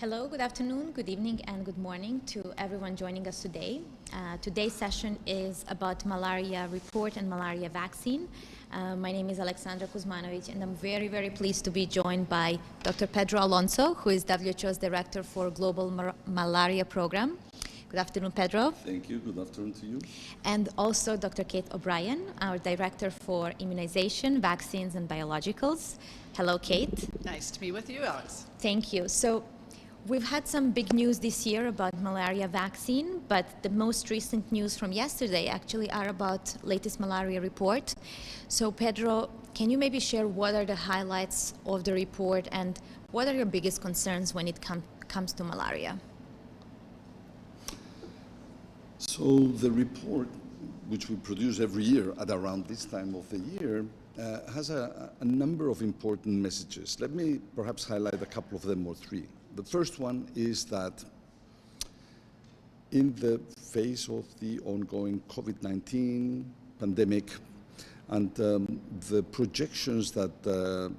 Hello, good afternoon, good evening, and good morning to everyone joining us today. Today's session is about malaria report and malaria vaccine. My name is Alexandra Kuzmanovic, and I'm very, very pleased to be joined by Dr. Pedro Alonso, who is WHO's Director for Global Malaria Program. Good afternoon, Pedro. Thank you. Good afternoon to you. And also Dr. Kate O'Brien, our Director for Immunization, Vaccines, and Biologicals. Hello, Kate. Nice to be with you, Alex. Thank you. So, we've had some big news this year about malaria vaccine, but the most recent news from yesterday actually are about latest malaria report. So Pedro, can you maybe share what are the highlights of the report and what are your biggest concerns when it comes to malaria? So the report, which we produce every year at around this time of the year, has a number of important messages. Let me perhaps highlight a couple of them or three. The first one is that in the face of the ongoing COVID-19 pandemic and the projections that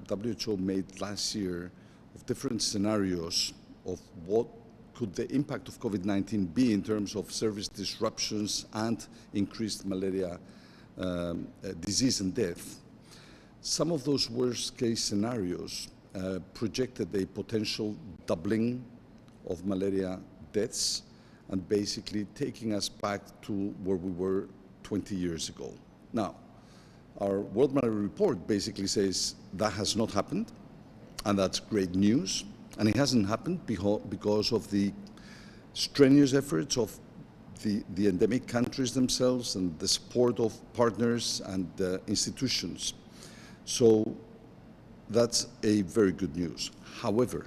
WHO made last year of different scenarios of what could the impact of COVID-19 be in terms of service disruptions and increased malaria disease and death, some of those worst-case scenarios projected a potential doubling of malaria deaths and basically taking us back to where we were 20 years ago. Now, our World Malaria Report basically says that has not happened, and that's great news. And it hasn't happened because of the strenuous efforts of the endemic countries themselves and the support of partners and institutions. So that's a very good news. However,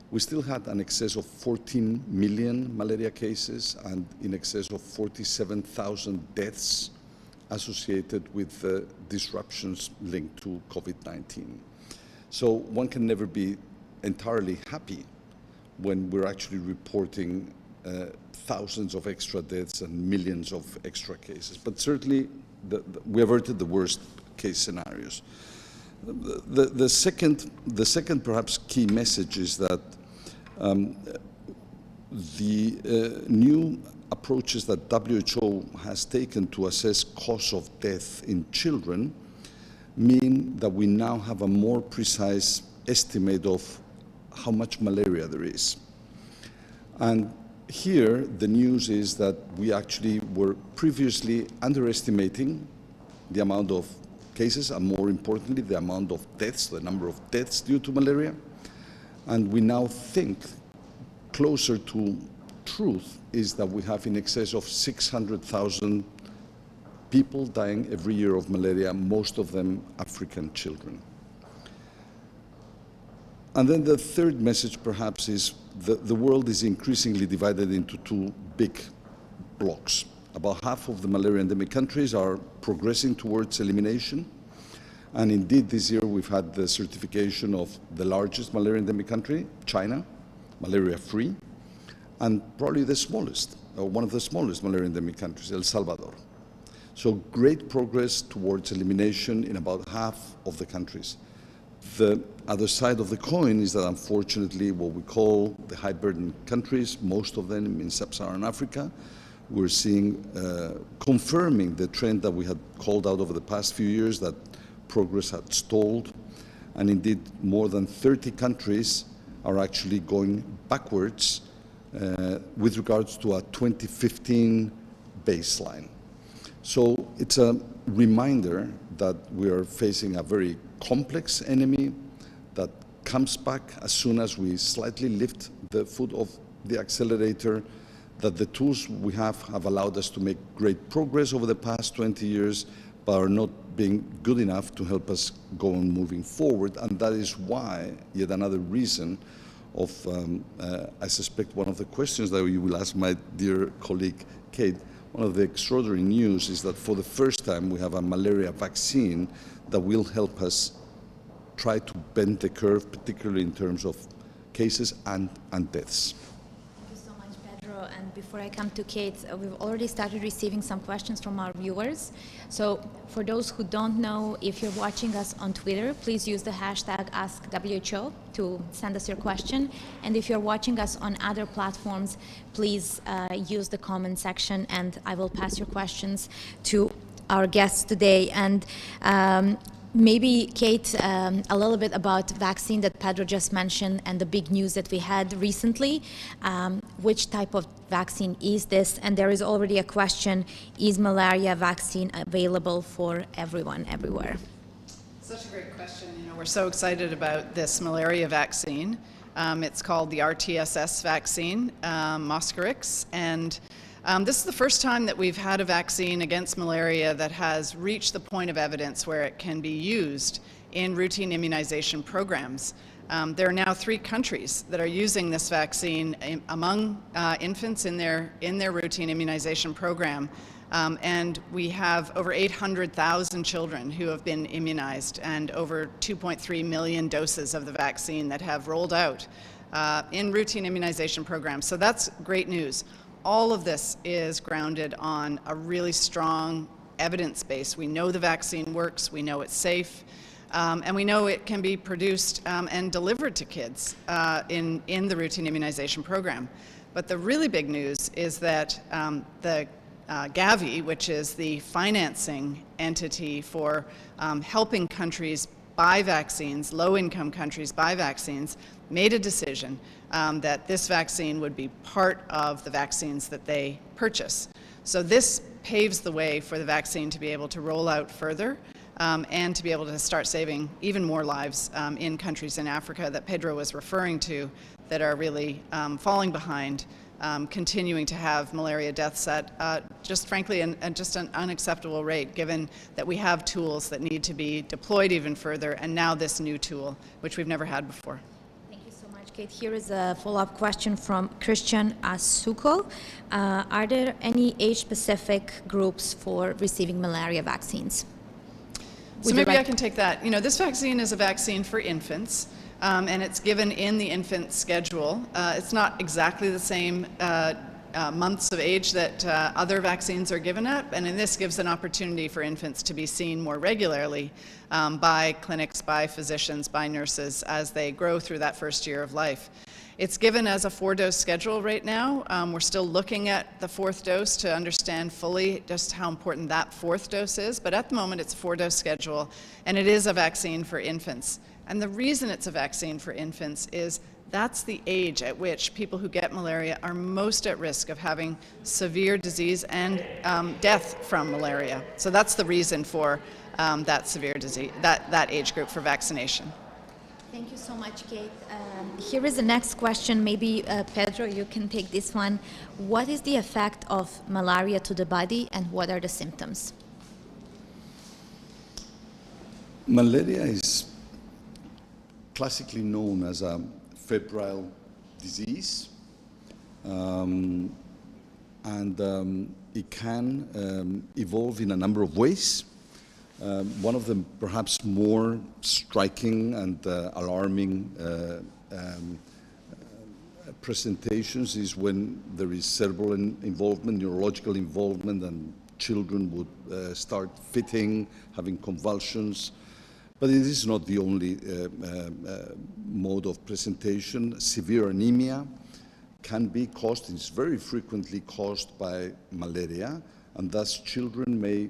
we still had an excess of 14 million malaria cases and in excess of 47,000 deaths associated with disruptions linked to COVID-19. So one can never be entirely happy when we're actually reporting thousands of extra deaths and millions of extra cases. But certainly we averted the worst case scenarios. The second perhaps key message is that the new approaches that WHO has taken to assess cause of death in children mean that we now have a more precise estimate of how much malaria there is. And here the news is that we actually were previously underestimating the amount of cases and more importantly the amount of deaths, the number of deaths due to malaria. And we now think closer to truth is that we have in excess of 600,000 people dying every year of malaria, most of them African children. And then the third message perhaps is the world is increasingly divided into two big blocks. About half of the malaria endemic countries are progressing towards elimination. And indeed, this year we've had the certification of the largest malaria endemic country, China, malaria-free, and probably the smallest, or one of the smallest malaria endemic countries, El Salvador. So great progress towards elimination in about half of the countries. The other side of the coin is that unfortunately what we call the high burden countries, most of them in sub-Saharan Africa, we're seeing confirming the trend that we had called out over the past few years that progress had stalled. And indeed, more than 30 countries are actually going backwards with regards to a 2015 baseline. So it's a reminder that we are facing a very complex enemy that comes back as soon as we slightly lift the foot off the accelerator, that the tools we have allowed us to make great progress over the past 20 years, but are not being good enough to help us go on moving forward. And that is why, yet another reason of, I suspect, one of the questions that you will ask my dear colleague Kate, one of the extraordinary news is that for the first time we have a malaria vaccine that will help us try to bend the curve, particularly in terms of cases and deaths. Thank you so much, Pedro. and before I come to Kate, we've already started receiving some questions from our viewers. So for those who don't know, if you're watching us on Twitter, please use the hashtag AskWHO to send us your question. And if you're watching us on other platforms, please use the comment section, and I will pass your questions to our guests today. And maybe, Kate, a little bit about vaccine that Pedro just mentioned and the big news that we had recently. Which type of vaccine is this? And there is already a question, is malaria vaccine available for everyone, everywhere? Such a great question. We're so excited about this malaria vaccine. It's called the RTSS vaccine, Mosquirix, and this is the first time that we've had a vaccine against malaria that has reached the point of evidence where it can be used in routine immunization programs. There are now 3 countries that are using this vaccine among infants in their routine immunization program. And we have over 800,000 children who have been immunized and over 2.3 million doses of the vaccine that have rolled out in routine immunization programs. So that's great news. All of this is grounded on a really strong evidence base. We know the vaccine works, we know it's safe, and we know it can be produced and delivered to kids in the routine immunization program. But the really big news is that the Gavi, which is the financing entity for helping countries buy vaccines, low-income countries buy vaccines, made a decision that this vaccine would be part of the vaccines that they purchase. So this paves the way for the vaccine to be able to roll out further and to be able to start saving even more lives in countries in Africa that Pedro was referring to that are really falling behind, continuing to have malaria deaths at just frankly just an unacceptable rate, given that we have tools that need to be deployed even further, and now this new tool, which we've never had before. Kate, here is a follow-up question from Christian Asuko. Are there any age-specific groups for receiving malaria vaccines? So maybe I can take that. This vaccine is a vaccine for infants, and it's given in the infant schedule. It's not exactly the same months of age that other vaccines are given at, and this gives an opportunity for infants to be seen more regularly by clinics, by physicians, by nurses as they grow through that first year of life. It's given as a 4-dose schedule right now. We're still looking at the 4th dose to understand fully just how important that 4th dose is, but at the moment it's a 4-dose schedule, and it is a vaccine for infants. And the reason it's a vaccine for infants is that's the age at which people who get malaria are most at risk of having severe disease and death from malaria. So that's the reason for that severe disease, that age group for vaccination. Thank you so much, Kate. Here is the next question. Maybe, Pedro, you can take this one. What is the effect of malaria to the body, and what are the symptoms? Malaria is classically known as a febrile disease, and it can evolve in a number of ways. One of the perhaps more striking and alarming presentations is when there is cerebral involvement, neurological involvement, and children would start fitting, having convulsions. But it is not the only mode of presentation. Severe anemia can be caused, it's very frequently caused by malaria, and thus children may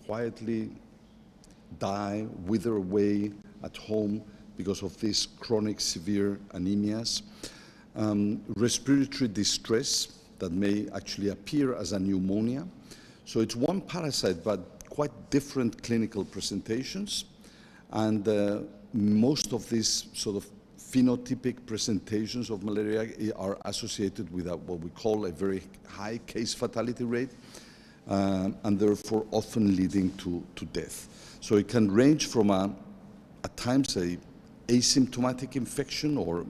quietly die, wither away at home because of these chronic severe anemias. Respiratory distress that may actually appear as a pneumonia. So it's one parasite, but quite different clinical presentations. And most of these sort of phenotypic presentations of malaria are associated with what we call a very high case fatality rate, and therefore often leading to death. So it can range from at times a asymptomatic infection or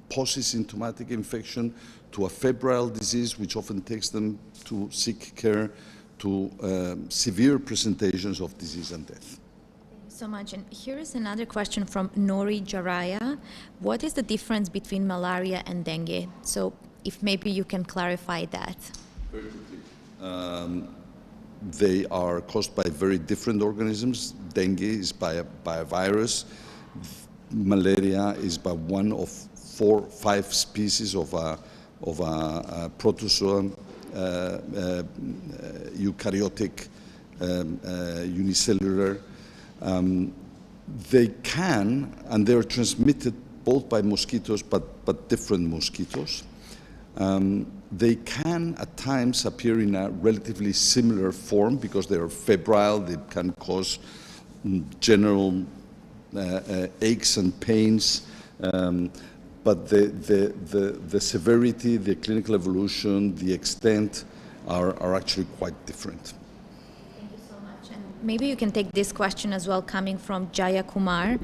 post-symptomatic infection to a febrile disease, which often takes them to seek care, to severe presentations of disease and death. So much. And here is another question from Nori Jaraya. What is the difference between malaria and dengue? So if maybe you can clarify that. Very quickly. They are caused by very different organisms. Dengue is by a virus. Malaria is by one of 4-5 species of a protozoa, eukaryotic, unicellular. They can, and they are transmitted both by mosquitoes, but different mosquitoes. They can at times appear in a relatively similar form because they are febrile. They can cause general aches and pains, but the severity, the clinical evolution, the extent are actually quite different. Thank you so much. And maybe you can take this question as well, coming from Jaya Kumar.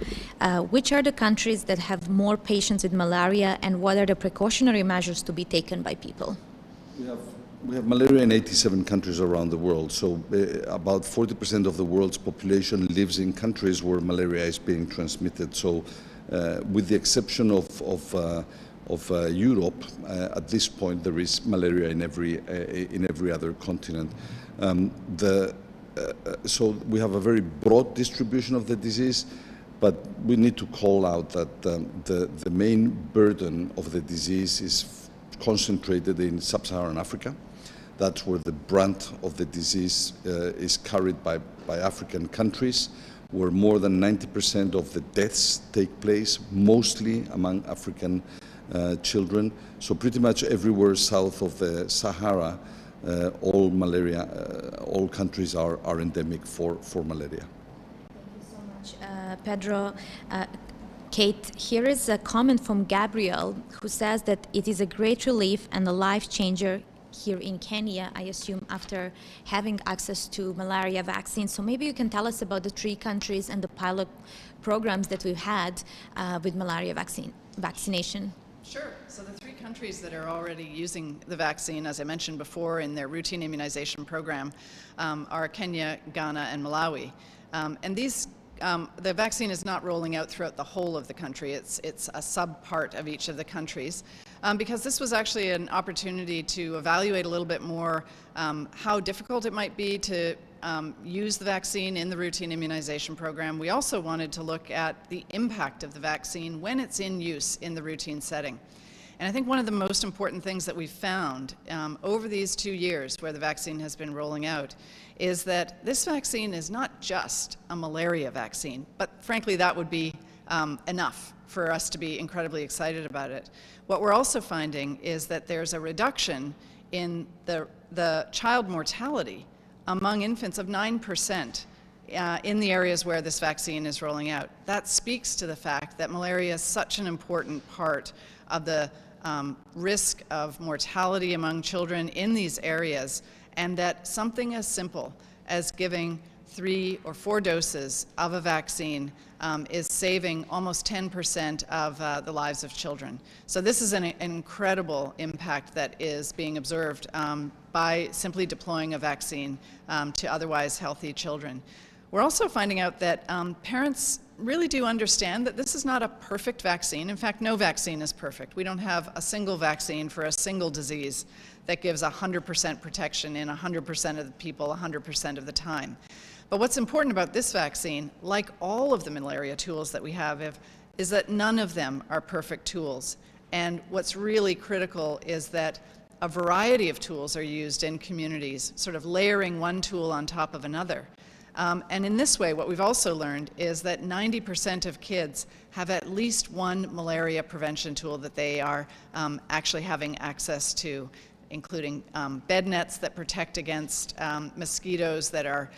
Which are the countries that have more patients with malaria, and what are the precautionary measures to be taken by people? We have malaria in 87 countries around the world, so about 40% of the world's population lives in countries where malaria is being transmitted. So with the exception of Europe, at this point there is malaria in every other continent. So we have a very broad distribution of the disease, but we need to call out that the main burden of the disease is concentrated in sub-Saharan Africa. That's where the brunt of the disease is carried by African countries, where more than 90% of the deaths take place, mostly among African children. So pretty much everywhere south of the Sahara, all countries are endemic for malaria. Thank you so much, Pedro. Kate, here is a comment from Gabriel, who says that it is a great relief and a life changer here in Kenya, I assume, after having access to malaria vaccines. So maybe you can tell us about the 3 countries and the pilot programs that we've had with malaria vaccination. Sure. So the 3 countries that are already using the vaccine, as I mentioned before, in their routine immunization program are Kenya, Ghana, and Malawi. And these the vaccine is not rolling out throughout the whole of the country. It's a sub-part of each of the countries, because this was actually an opportunity to evaluate a little bit more how difficult it might be to use the vaccine in the routine immunization program. We also wanted to look at the impact of the vaccine when it's in use in the routine setting. And I think one of the most important things that we've found over these 2 years where the vaccine has been rolling out is that this vaccine is not just a malaria vaccine, but frankly that would be enough for us to be incredibly excited about it. What we're also finding is that there's a reduction in the child mortality among infants of 9% in the areas where this vaccine is rolling out. That speaks to the fact that malaria is such an important part of the risk of mortality among children in these areas, and that something as simple as giving 3 or 4 doses of a vaccine is saving almost 10% of the lives of children. So this is an incredible impact that is being observed by simply deploying a vaccine to otherwise healthy children. We're also finding out that parents really do understand that this is not a perfect vaccine. In fact, no vaccine is perfect. We don't have a single vaccine for a single disease that gives 100% protection in 100% of the people 100% of the time. But what's important about this vaccine, like all of the malaria tools that we have, is that none of them are perfect tools. And what's really critical is that a variety of tools are used in communities, sort of layering one tool on top of another. And in this way, what we've also learned is that 90% of kids have at least one malaria prevention tool that they are actually having access to, including bed nets that protect against mosquitoes that are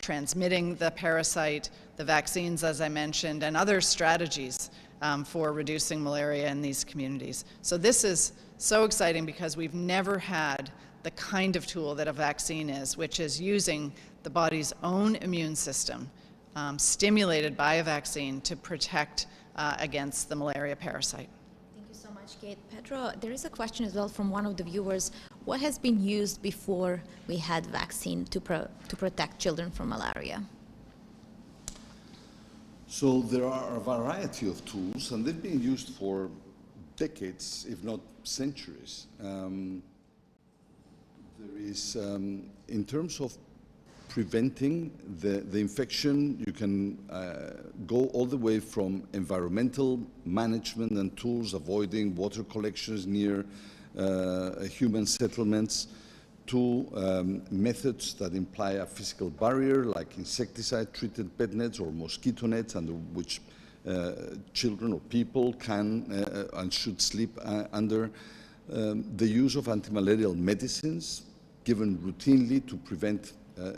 transmitting the parasite, the vaccines, as I mentioned, and other strategies for reducing malaria in these communities. So this is so exciting because we've never had the kind of tool that a vaccine is, which is using the body's own immune system stimulated by a vaccine to protect against the malaria parasite. Thank you so much, Kate. Pedro, there is a question as well from one of the viewers. What has been used before we had vaccine to protect children from malaria? So there are a variety of tools, and they've been used for decades, if not centuries. There is, in terms of preventing the infection, you can go all the way from environmental management and tools, avoiding water collections near human settlements, to methods that imply a physical barrier, like insecticide-treated bed nets or mosquito nets, under which children or people can and should sleep under. The use of antimalarial medicines given routinely to prevent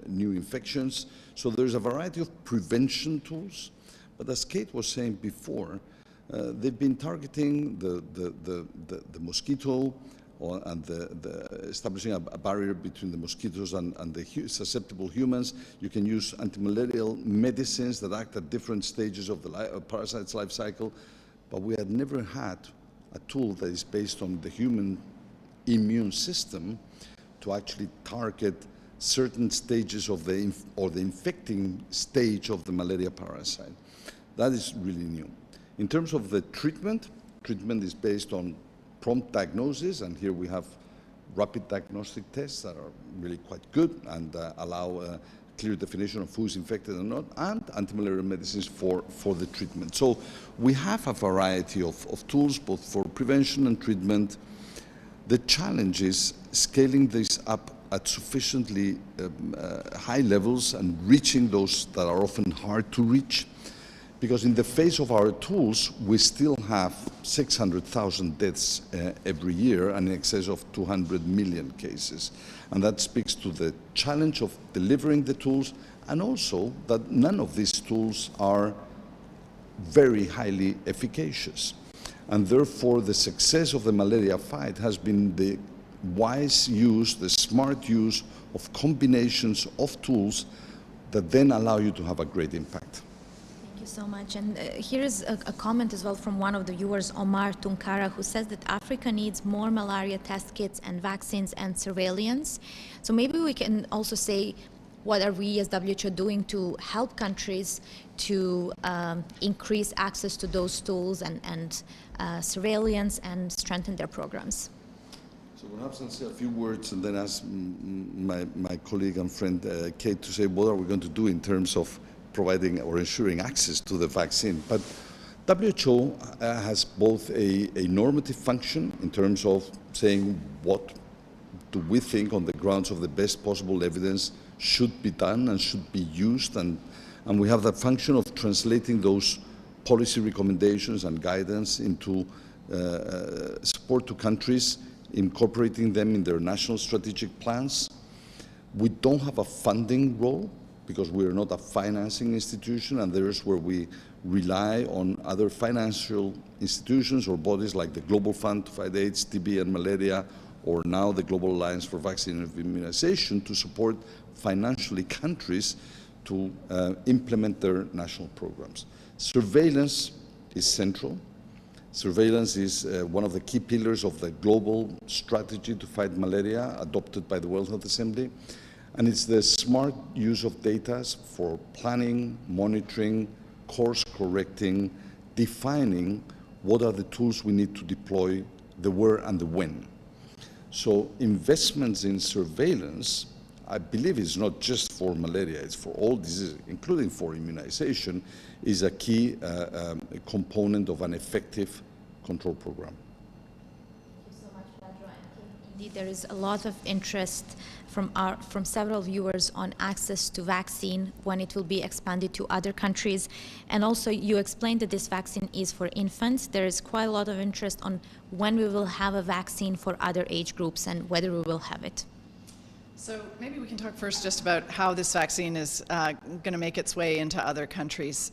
new infections. So there's a variety of prevention tools, but as Kate was saying before, they've been targeting the mosquito and establishing a barrier between the mosquitoes and the susceptible humans. You can use antimalarial medicines that act at different stages of the parasite's life cycle, but we had never had a tool that is based on the human immune system to actually target certain stages of the infecting stage of the malaria parasite. That is really new. In terms of the treatment is based on prompt diagnosis, and here we have rapid diagnostic tests that are really quite good and allow a clear definition of who's infected or not, and antimalarial medicines for the treatment. So we have a variety of tools, both for prevention and treatment. The challenge is scaling this up at sufficiently high levels and reaching those that are often hard to reach, because in the face of our tools, we still have 600,000 deaths every year and in excess of 200 million cases. And that speaks to the challenge of delivering the tools, and also that none of these tools are very highly efficacious. And therefore, the success of the malaria fight has been the wise use, the smart use of combinations of tools that then allow you to have a great impact. Thank you so much. And here is a comment as well from one of the viewers, Omar Tunkara, who says that Africa needs more malaria test kits and vaccines and surveillance. So maybe we can also say, what are we as WHO doing to help countries to increase access to those tools and surveillance and strengthen their programs? So perhaps I'll say a few words and then ask my colleague and friend Kate to say what are we going to do in terms of providing or ensuring access to the vaccine. But WHO has both a normative function in terms of saying what do we think on the grounds of the best possible evidence should be done and should be used, and we have that function of translating those policy recommendations and guidance into support to countries, incorporating them in their national strategic plans. We don't have a funding role because we are not a financing institution, and there's where we rely on other financial institutions or bodies like the Global Fund to fight AIDS, TB and malaria, or now the Global Alliance for Vaccine and Immunization to support financially countries to implement their national programs. Surveillance is central. Surveillance is one of the key pillars of the global strategy to fight malaria adopted by the World Health Assembly. And it's the smart use of data for planning, monitoring, course correcting, defining what are the tools we need to deploy, the where and the when. So investments in surveillance, I believe, is not just for malaria, it's for all diseases, including for immunization, is a key component of an effective control program. Thank you so much, Pedro. And indeed, there is a lot of interest from several viewers on access to vaccine when it will be expanded to other countries. And also, you explained that this vaccine is for infants. There is quite a lot of interest on when we will have a vaccine for other age groups and whether we will have it. So maybe we can talk first just about how this vaccine is going to make its way into other countries.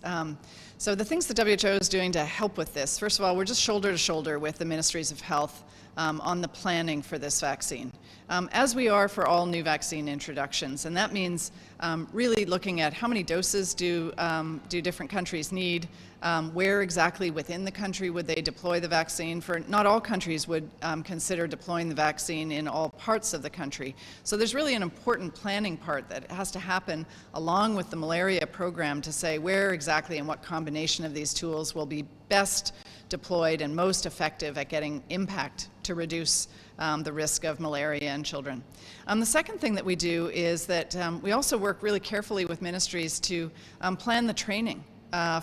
So the things the WHO is doing to help with this, first of all, we're just shoulder to shoulder with the ministries of health on the planning for this vaccine, as we are for all new vaccine introductions. And that means really looking at how many doses do different countries need, where exactly within the country would they deploy the vaccine. For not all countries would consider deploying the vaccine in all parts of the country. So there's really an important planning part that has to happen along with the malaria program to say where exactly and what combination of these tools will be best deployed and most effective at getting impact to reduce the risk of malaria in children. The second thing that we do is that we also work really carefully with ministries to plan the training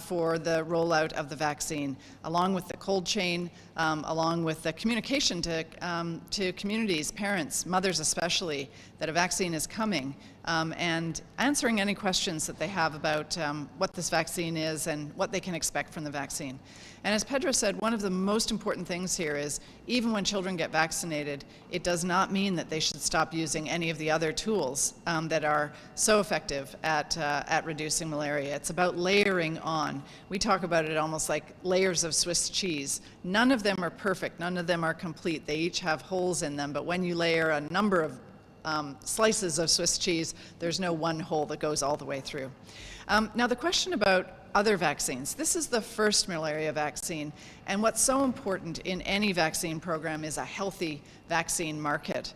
for the rollout of the vaccine, along with the cold chain, along with the communication to communities, parents, mothers especially, that a vaccine is coming, and answering any questions that they have about what this vaccine is and what they can expect from the vaccine. And as Pedro said, one of the most important things here is even when children get vaccinated, it does not mean that they should stop using any of the other tools that are so effective at reducing malaria. It's about layering on. We talk about it almost like layers of Swiss cheese. None of them are perfect, none of them are complete. They each have holes in them, but when you layer a number of slices of Swiss cheese, there's no one hole that goes all the way through. Now the question about other vaccines. This is the first malaria vaccine, and what's so important in any vaccine program is a healthy vaccine market.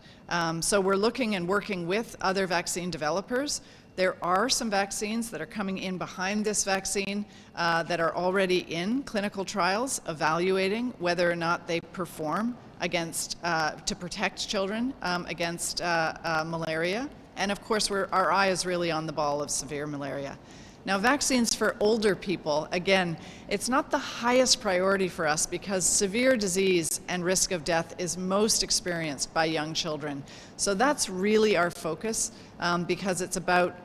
So we're looking and working with other vaccine developers. There are some vaccines that are coming in behind this vaccine that are already in clinical trials evaluating whether or not they perform against, to protect children against malaria. And of course, our eye is really on the ball of severe malaria. Now, vaccines for older people, again, it's not the highest priority for us because severe disease and risk of death is most experienced by young children. So that's really our focus because it's about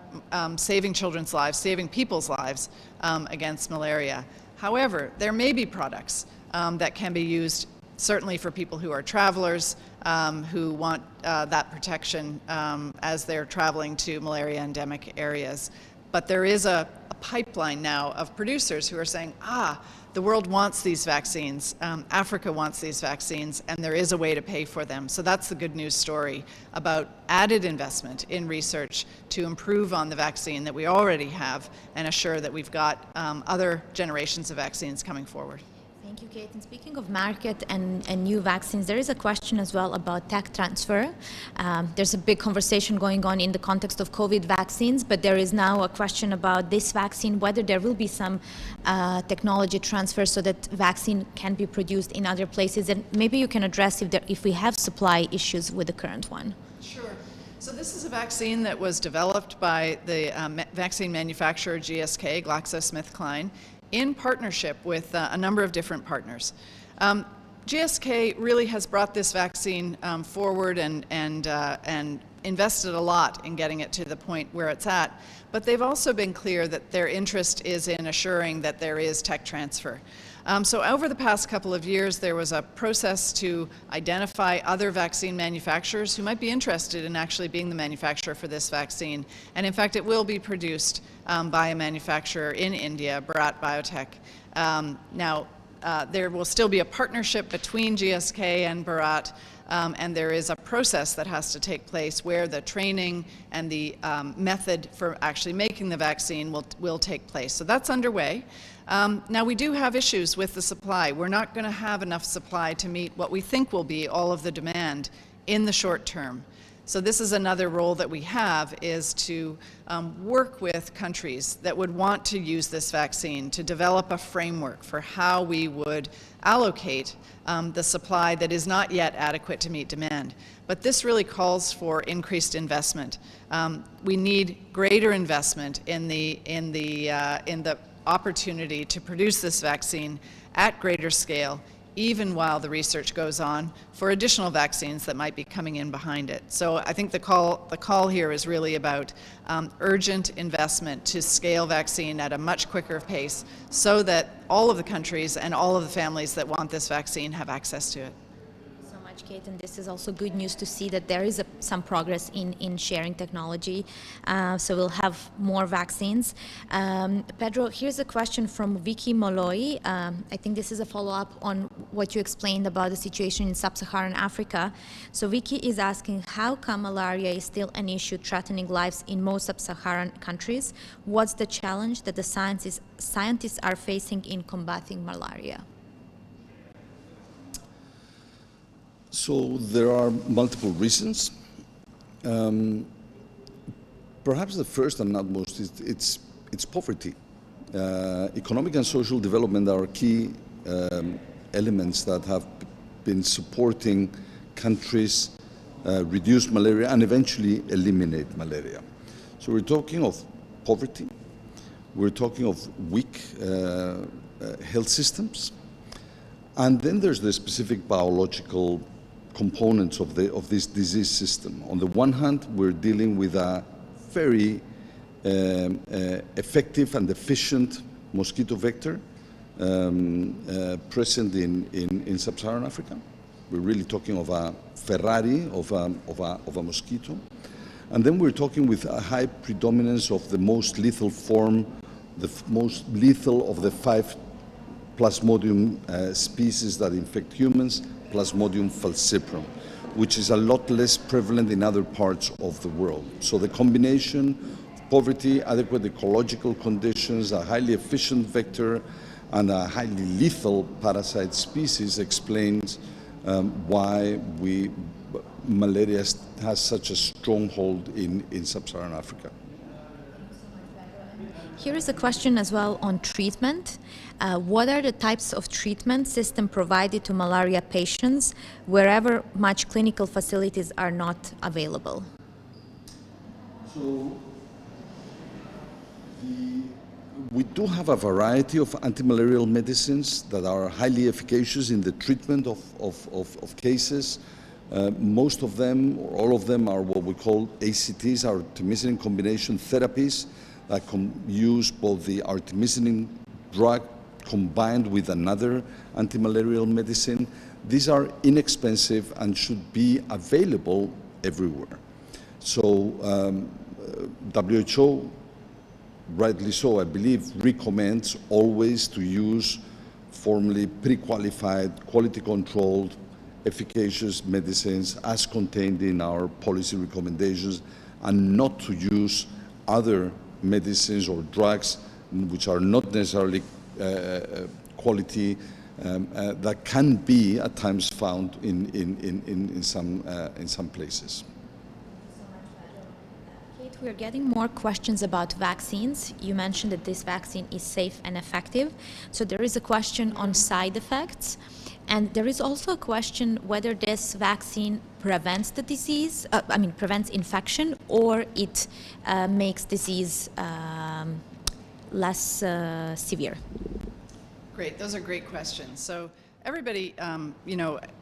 saving children's lives, saving people's lives against malaria. However, there may be products that can be used certainly for people who are travelers, who want that protection as they're traveling to malaria endemic areas. But there is a pipeline now of producers who are saying, the world wants these vaccines, Africa wants these vaccines, and there is a way to pay for them. So that's the good news story about added investment in research to improve on the vaccine that we already have and assure that we've got other generations of vaccines coming forward. Thank you, Kate. And speaking of market and new vaccines, there is a question as well about tech transfer. There's a big conversation going on in the context of COVID vaccines, but there is now a question about this vaccine, whether there will be some technology transfer so that vaccine can be produced in other places. And maybe you can address if we have supply issues with the current one. Sure. So this is a vaccine that was developed by the vaccine manufacturer GSK, GlaxoSmithKline, in partnership with a number of different partners. GSK really has brought this vaccine forward and invested a lot in getting it to the point where it's at, but they've also been clear that their interest is in assuring that there is tech transfer. So over the past couple of years, there was a process to identify other vaccine manufacturers who might be interested in actually being the manufacturer for this vaccine. And in fact, it will be produced by a manufacturer in India, Bharat Biotech. Now, there will still be a partnership between GSK and Bharat, and there is a process that has to take place where the training and the method for actually making the vaccine will take place. So that's underway. Now, we do have issues with the supply. We're not going to have enough supply to meet what we think will be all of the demand in the short term. So this is another role that we have, is to work with countries that would want to use this vaccine to develop a framework for how we would allocate the supply that is not yet adequate to meet demand. But this really calls for increased investment. We need greater investment in the opportunity to produce this vaccine at greater scale, even while the research goes on for additional vaccines that might be coming in behind it. So I think the call here is really about urgent investment to scale vaccine at a much quicker pace so that all of the countries and all of the families that want this vaccine have access to it. Kate, and this is also good news to see that there is some progress in sharing technology, so we'll have more vaccines. Pedro, here's a question from Vicky Molloy. I think this is a follow-up on what you explained about the situation in sub-Saharan Africa. So Vicky is asking, how come malaria is still an issue threatening lives in most sub-Saharan countries? What's the challenge that the scientists are facing in combating malaria? So there are multiple reasons. Perhaps the first and not most is it's poverty. Economic and social development are key elements that have been supporting countries reduce malaria and eventually eliminate malaria. So we're talking of poverty, we're talking of weak health systems, and then there's the specific biological components of this disease system. On the one hand, we're dealing with a very effective and efficient mosquito vector present in sub-Saharan Africa. We're really talking of a Ferrari of a mosquito. And then we're talking with a high predominance of the most lethal form, the most lethal of the 5 Plasmodium species that infect humans, Plasmodium falciparum, which is a lot less prevalent in other parts of the world. So the combination of poverty, adequate ecological conditions, a highly efficient vector, and a highly lethal parasite species explains why malaria has such a stronghold in sub-Saharan Africa. Here is a question as well on treatment. What are the types of treatment system provided to malaria patients wherever much clinical facilities are not available? So we do have a variety of antimalarial medicines that are highly efficacious in the treatment of cases. Most of them, or all of them, are what we call ACTs, artemisinin combination therapies, that use both the artemisinin drug combined with another antimalarial medicine. These are inexpensive and should be available everywhere. So WHO, rightly so, I believe, recommends always to use formally pre-qualified, quality-controlled, efficacious medicines as contained in our policy recommendations, and not to use other medicines or drugs which are not necessarily quality, that can be at times found in some places. Kate, we're getting more questions about vaccines. You mentioned that this vaccine is safe and effective. So there is a question on side effects. And there is also a question whether this vaccine prevents the disease, prevents infection, or it makes disease less severe. Great, those are great questions. So everybody,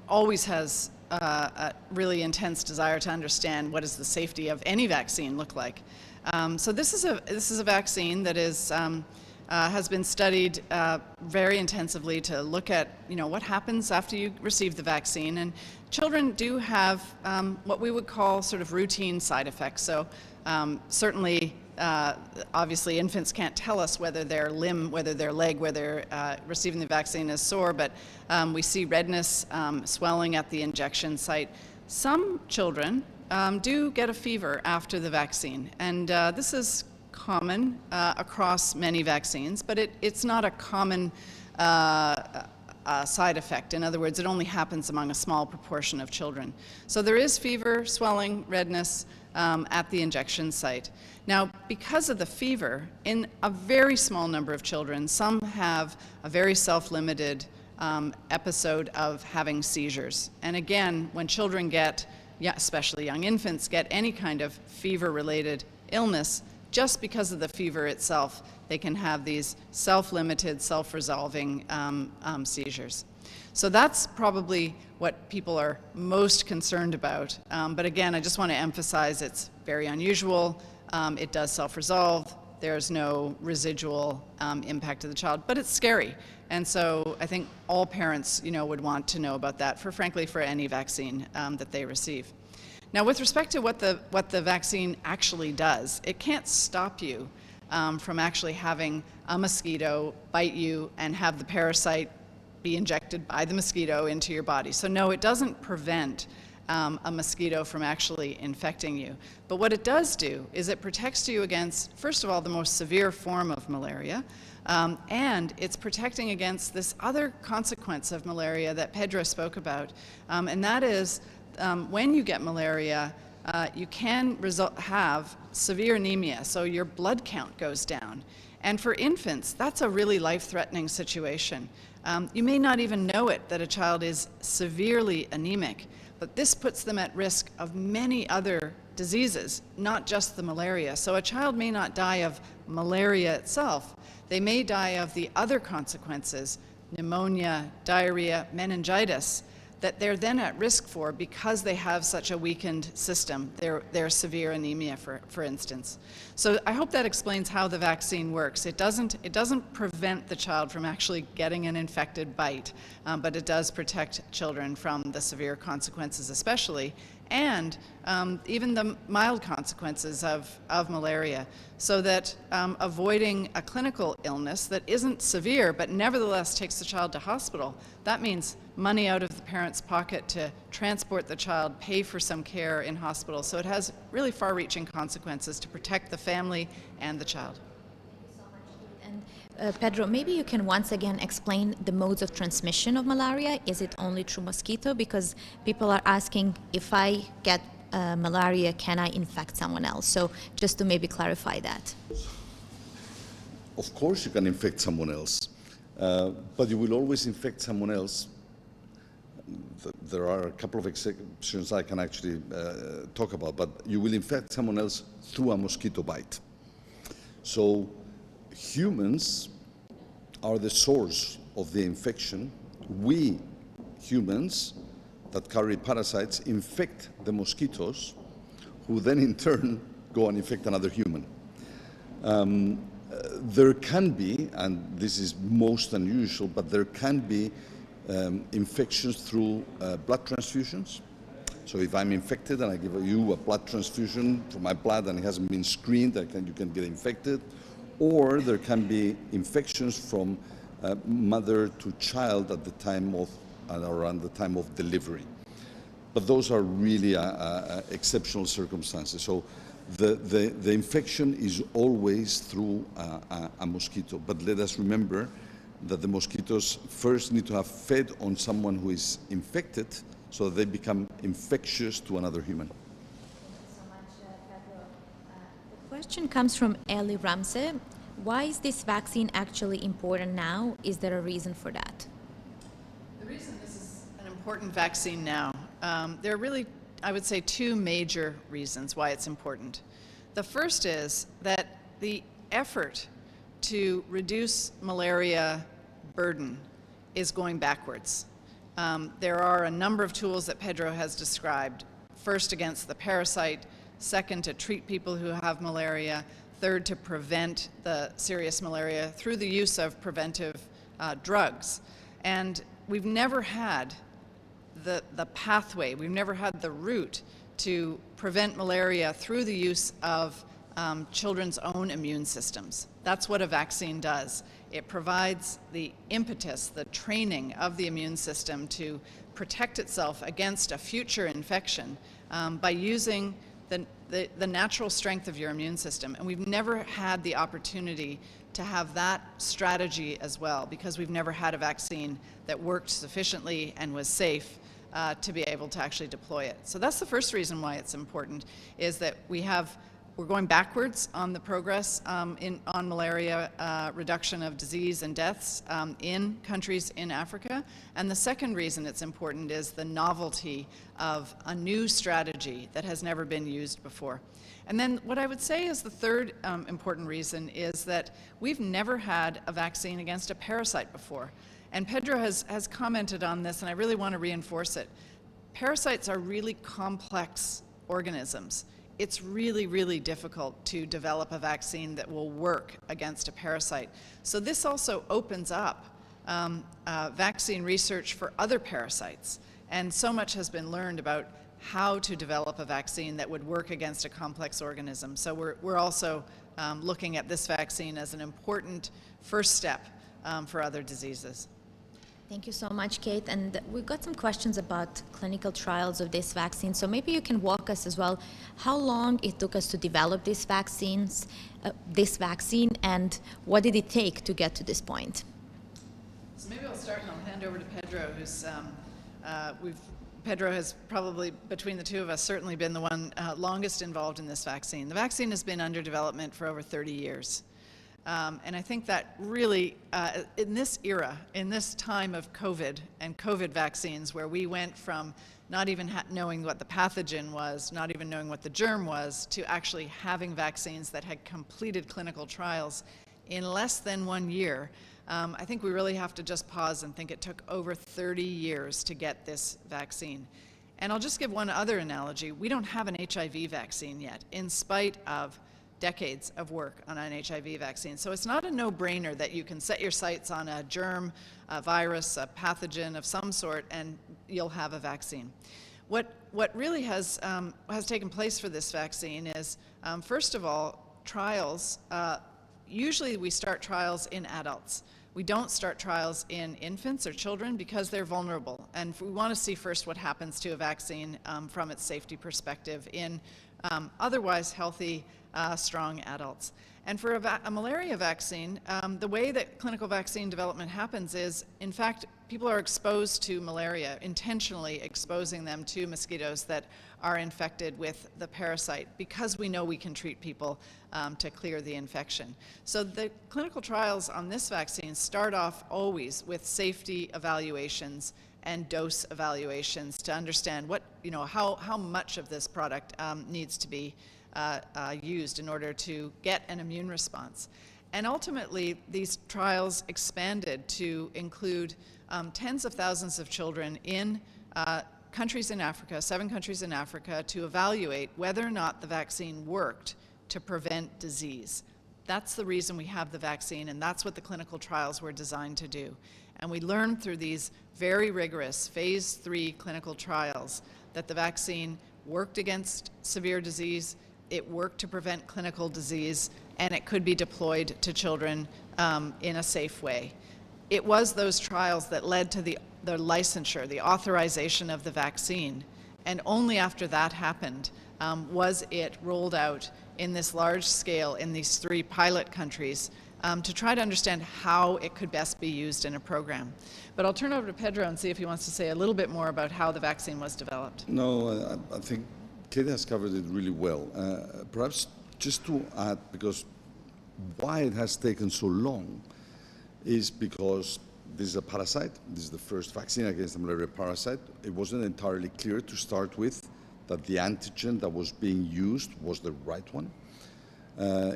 always has a really intense desire to understand what does the safety of any vaccine look like. So this is a vaccine that is has been studied very intensively to look at, what happens after you receive the vaccine. And children do have what we would call sort of routine side effects. So certainly, obviously, infants can't tell us whether their limb, whether their leg, whether receiving the vaccine is sore, but we see redness, swelling at the injection site. Some children do get a fever after the vaccine, and this is common across many vaccines, but it's not a common side effect. In other words, it only happens among a small proportion of children. So there is fever, swelling, redness at the injection site. Now, because of the fever, in a very small number of children, some have a very self-limited episode of having seizures. And again, when children get, especially young infants, get any kind of fever-related illness, just because of the fever itself, they can have these self-limited, self-resolving seizures. So that's probably what people are most concerned about. But again, I just want to emphasize it's very unusual. It does self-resolve. There's no residual impact to the child, but it's scary. And so I think all parents, would want to know about that, frankly, for any vaccine that they receive. Now, with respect to what the vaccine actually does, it can't stop you from actually having a mosquito bite you and have the parasite be injected by the mosquito into your body. So no, it doesn't prevent a mosquito from actually infecting you. But what it does do is it protects you against, first of all, the most severe form of malaria, and it's protecting against this other consequence of malaria that Pedro spoke about, and that is when you get malaria, you can have severe anemia, so your blood count goes down. And for infants, that's a really life-threatening situation. You may not even know it, that a child is severely anemic, but this puts them at risk of many other diseases, not just the malaria. So a child may not die of malaria itself. They may die of the other consequences, pneumonia, diarrhea, meningitis, that they're then at risk for because they have such a weakened system, their severe anemia, for instance. So I hope that explains how the vaccine works. It doesn't prevent the child from actually getting an infected bite, but it does protect children from the severe consequences especially, and even the mild consequences of malaria, so that avoiding a clinical illness that isn't severe but nevertheless takes the child to hospital, that means money out of the parent's pocket to transport the child, pay for some care in hospital. So it has really far-reaching consequences to protect the family and the child. And Pedro, maybe you can once again explain the modes of transmission of malaria. Is it only through mosquito? Because people are asking, if I get malaria, can I infect someone else? So just to maybe clarify that. Of course you can infect someone else, but you will always infect someone else. There are a couple of exceptions I can actually talk about, but you will infect someone else through a mosquito bite. So humans are the source of the infection. We, humans that carry parasites, infect the mosquitoes, who then in turn go and infect another human. There can be, and this is most unusual, but there can be infections through blood transfusions. So if I'm infected and I give you a blood transfusion for my blood and it hasn't been screened, you can get infected. Or there can be infections from mother to child at the time of, around the time of delivery. But those are really exceptional circumstances. So the infection is always through a mosquito. But let us remember that the mosquitoes first need to have fed on someone who is infected so that they become infectious to another human. Thank you so much, Pedro. The question comes from Ellie Ramsey. Why is this vaccine actually important now? Is there a reason for that? The reason this is an important vaccine now, there are really, I would say, two major reasons why it's important. The first is that the effort to reduce malaria burden is going backwards. There are a number of tools that Pedro has described. First, against the parasite. Second, to treat people who have malaria. Third, to prevent the serious malaria through the use of preventive drugs. And we've never had the pathway, we've never had the route to prevent malaria through the use of children's own immune systems. That's what a vaccine does. It provides the impetus, the training of the immune system to protect itself against a future infection by using the natural strength of your immune system. And we've never had the opportunity to have that strategy as well, because we've never had a vaccine that worked sufficiently and was safe to be able to actually deploy it. So that's the first reason why it's important, is that we're going backwards on the progress on malaria reduction of disease and deaths in countries in Africa. And the second reason it's important is the novelty of a new strategy that has never been used before. And then what I would say is the third important reason is that we've never had a vaccine against a parasite before. And Pedro has commented on this, and I really want to reinforce it. Parasites are really complex organisms. It's really, really difficult to develop a vaccine that will work against a parasite. So this also opens up vaccine research for other parasites. And so much has been learned about how to develop a vaccine that would work against a complex organism. So we're also looking at this vaccine as an important first step for other diseases. Thank you so much, Kate. And we've got some questions about clinical trials of this vaccine. So maybe you can walk us as well how long it took us to develop this vaccine, and what did it take to get to this point? So maybe I'll start and I'll hand over to Pedro, who's we've Pedro has probably, between the two of us, certainly been the one longest involved in this vaccine. The vaccine has been under development for over 30 years. And I think that really, in this era, in this time of COVID and COVID vaccines, where we went from not even knowing what the pathogen was, not even knowing what the germ was, to actually having vaccines that had completed clinical trials in less than 1 year, I think we really have to just pause and think it took over 30 years to get this vaccine. And I'll just give one other analogy. We don't have an HIV vaccine yet, in spite of decades of work on an HIV vaccine. So it's not a no-brainer that you can set your sights on a germ, a virus, a pathogen of some sort, and you'll have a vaccine. What really has taken place for this vaccine is, first of all, trials. Usually we start trials in adults. We don't start trials in infants or children because they're vulnerable. And we want to see first what happens to a vaccine from its safety perspective in otherwise healthy, strong adults. And for a malaria vaccine, the way that clinical vaccine development happens is, in fact, people are exposed to malaria, intentionally exposing them to mosquitoes that are infected with the parasite, because we know we can treat people to clear the infection. So the clinical trials on this vaccine start off always with safety evaluations and dose evaluations to understand how much of this product needs to be used in order to get an immune response. And ultimately, these trials expanded to include tens of thousands of children in countries in Africa, 7 countries in Africa, to evaluate whether or not the vaccine worked to prevent disease. That's the reason we have the vaccine, and that's what the clinical trials were designed to do. And we learned through these very rigorous phase 3 clinical trials that the vaccine worked against severe disease, it worked to prevent clinical disease, and it could be deployed to children in a safe way. It was those trials that led to the licensure, the authorization of the vaccine, and only after that happened was it rolled out in this large scale in these 3 pilot countries to try to understand how it could best be used in a program. But I'll turn over to Pedro and see if he wants to say a little bit more about how the vaccine was developed. No, I think Kate has covered it really well. Perhaps just to add, because why it has taken so long is because this is a parasite. This is the first vaccine against the malaria parasite. It wasn't entirely clear to start with that the antigen that was being used was the right one.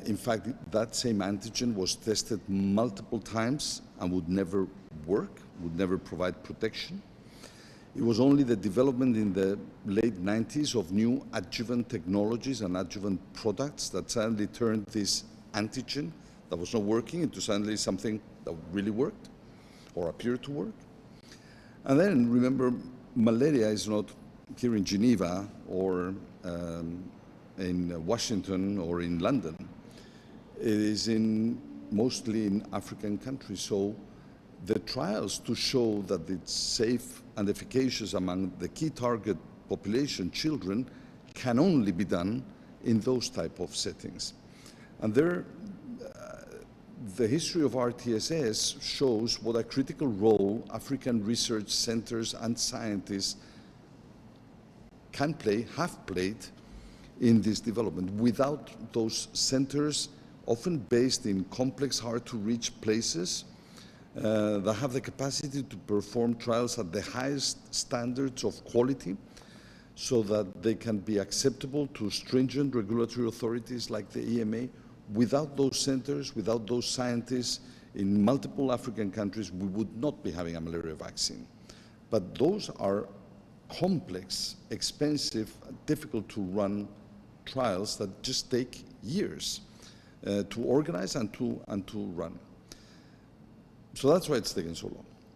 In fact, that same antigen was tested multiple times and would never work, would never provide protection. It was only the development in the late 90s of new adjuvant technologies and adjuvant products that suddenly turned this antigen that was not working into suddenly something that really worked or appeared to work. And then remember, malaria is not here in Geneva or in Washington or in London. It is mostly in African countries. So the trials to show that it's safe and efficacious among the key target population, children, can only be done in those type of settings. And there, the history of RTSS shows what a critical role African research centers and scientists can play, have played in this development. Without those centers, often based in complex, hard-to-reach places, that have the capacity to perform trials at the highest standards of quality so that they can be acceptable to stringent regulatory authorities like the EMA. Without those centers, without those scientists in multiple African countries, we would not be having a malaria vaccine. But those are complex, expensive, difficult to run trials that just take years to organize and to run. So that's why it's taken so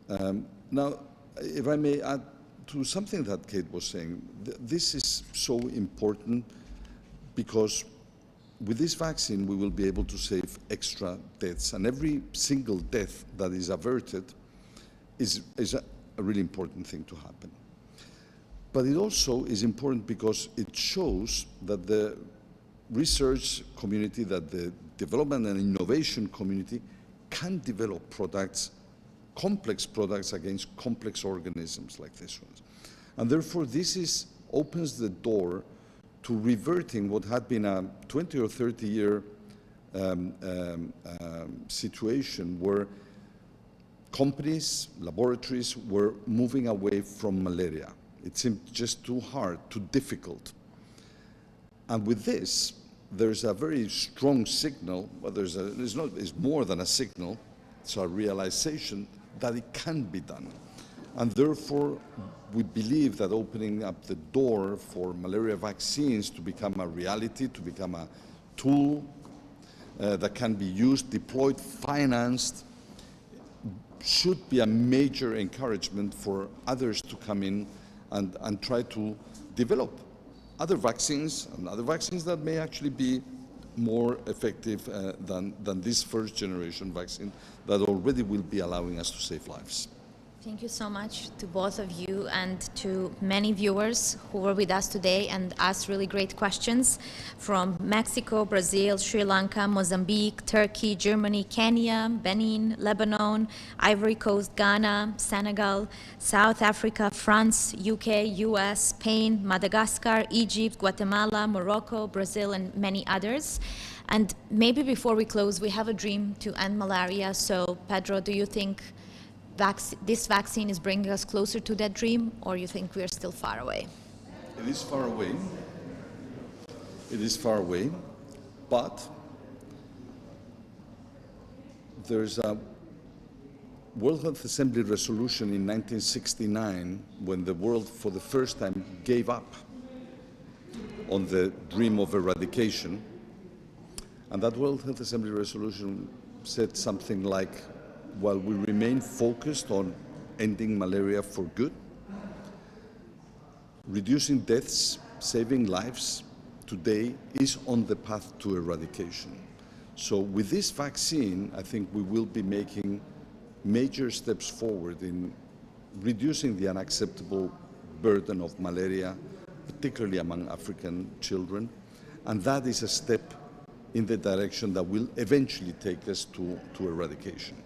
long. Now, if I may add to something that Kate was saying, this is so important because with this vaccine, we will be able to save extra deaths. And every single death that is averted is a really important thing to happen. But it also is important because it shows that the research community, that the development and innovation community can develop products, complex products against complex organisms like this one. And therefore, opens the door to reverting what had been a 20 or 30 year situation where companies, laboratories were moving away from malaria. It seemed just too hard, too difficult. And with this, there's a very strong signal, but it's more than a signal, it's a realization that it can be done. And therefore, we believe that opening up the door for malaria vaccines to become a reality, to become a tool that can be used, deployed, financed, should be a major encouragement for others to come in and try to develop other vaccines, and other vaccines that may actually be more effective than this first generation vaccine that already will be allowing us to save lives. Thank you so much to both of you and to many viewers who were with us today and asked really great questions from Mexico, Brazil, Sri Lanka, Mozambique, Turkey, Germany, Kenya, Benin, Lebanon, Ivory Coast, Ghana, Senegal, South Africa, France, UK, US, Spain, Madagascar, Egypt, Guatemala, Morocco, Brazil, and many others. And maybe before we close, we have a dream to end malaria. So, Pedro, do you think this vaccine is bringing us closer to that dream, or you think we're still far away? It is far away. It is far away, but there's a World Health Assembly resolution in 1969 when the world for the first time gave up on the dream of eradication. And that World Health Assembly resolution said something like, while we remain focused on ending malaria for good, reducing deaths, saving lives today is on the path to eradication. So with this vaccine, I think we will be making major steps forward in reducing the unacceptable burden of malaria, particularly among African children. And that is a step in the direction that will eventually take us to eradication.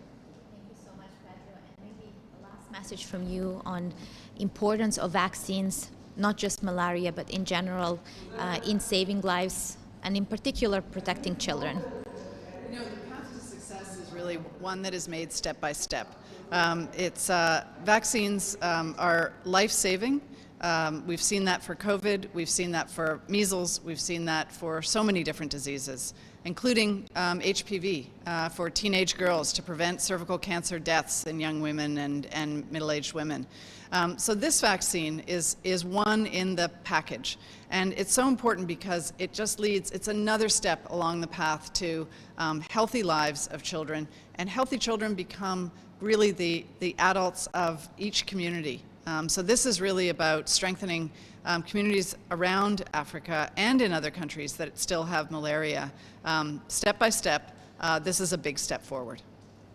Message from you on importance of vaccines, not just malaria, but in general, in saving lives and in particular protecting children. You know, the path to success is really one that is made step by step. Vaccines are life-saving. We've seen that for COVID, we've seen that for measles, we've seen that for so many different diseases, including HPV for teenage girls to prevent cervical cancer deaths in young women and middle-aged women. So this vaccine is one in the package. And it's so important because it's another step along the path to healthy lives of children. And healthy children become really the adults of each community. So this is really about strengthening communities around Africa and in other countries that still have malaria. Step by step, this is a big step forward.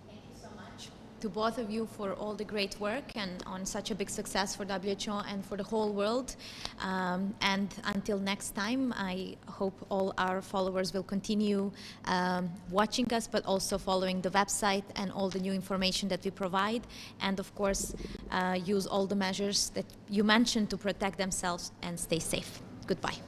Thank you so much to both of you for all the great work and on such a big success for WHO and for the whole world. And until next time, I hope all our followers will continue watching us, but also following the website and all the new information that we provide. And of course, use all the measures that you mentioned to protect themselves and stay safe. Goodbye.